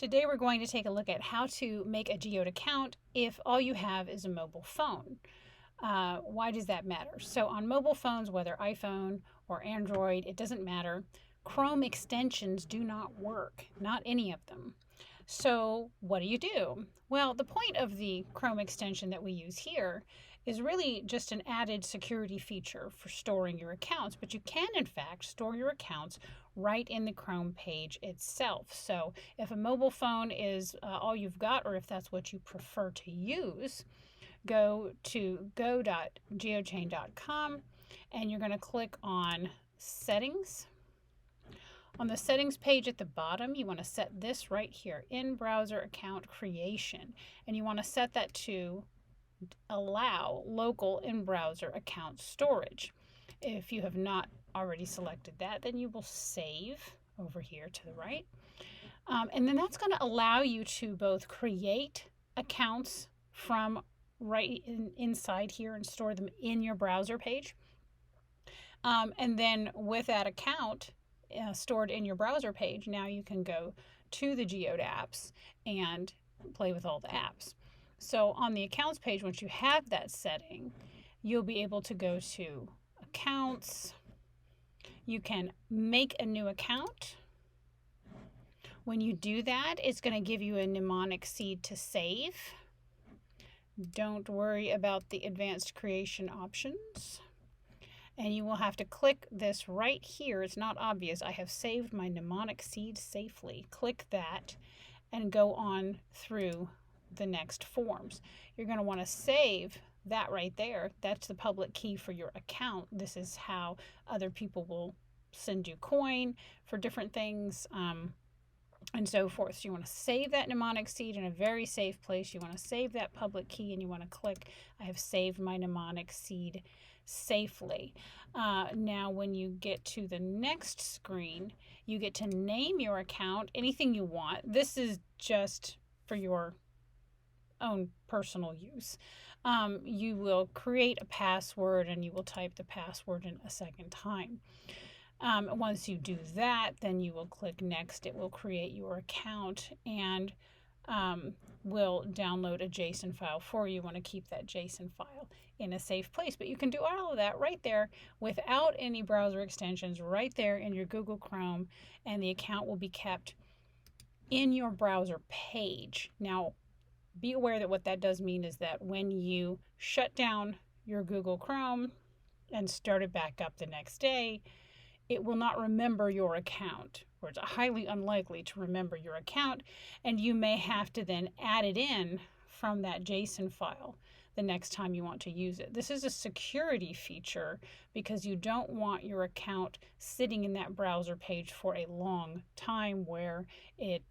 Today we're going to take a look at how to make a Geode account if all you have is a mobile phone. Why does that matter? So on mobile phones, whether iPhone or Android, it doesn't matter. Chrome extensions do not work, not any of them. So what do? Well, the point of the Chrome extension that we use here is really just an added security feature for storing your accounts, but you can in fact store your accounts right in the Chrome page itself. So if a mobile phone is all you've got, or if that's what you prefer to use, go to go.geochain.com and you're going to click on Settings. On the settings page at the bottom, you want to set this right here, in-browser account creation, and you want to set that to allow local in-browser account storage. If you have not already selected that, then you will save over here to the right. And then that's going to allow you to both create accounts from inside here and store them in your browser page. And then with that account stored in your browser page, now you can go to the Geode apps and play with all the apps. So on the accounts page, once you have that setting, you'll be able to go to accounts. You can make a new account. When you do that, it's going to give you a mnemonic seed to save. Don't worry about the advanced creation options. And you will have to click this right here. It's not obvious. I have saved my mnemonic seed safely. Click that and go on through the next forms. You're going to want to save that right there. That's the public key for your account. This is how other people will send you coin for different things and so forth. So you want to save that mnemonic seed in a very safe place. You want to save that public key and you want to click, I have saved my mnemonic seed safely. Now when you get to the next screen, you get to name your account anything you want. This is just for your own personal use. You will create a password and you will type the password in a second time. Once you do that, then you will click next. It will create your account and will download a JSON file for you. You want to keep that JSON file in a safe place, but you can do all of that right there without any browser extensions, right there in your Google Chrome, and the account will be kept in your browser page. Now, be aware that what that does mean is that when you shut down your Google Chrome and start it back up the next day, it will not remember your account, or it's highly unlikely to remember your account, and you may have to then add it in from that JSON file the next time you want to use it. This is a security feature because you don't want your account sitting in that browser page for a long time where it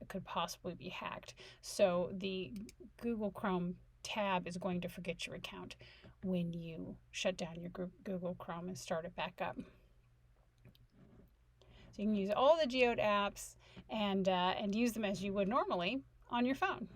could possibly be hacked. So the Google Chrome tab is going to forget your account when you shut down your Google Chrome and start it back up. So you can use all the Geode apps and use them as you would normally on your phone.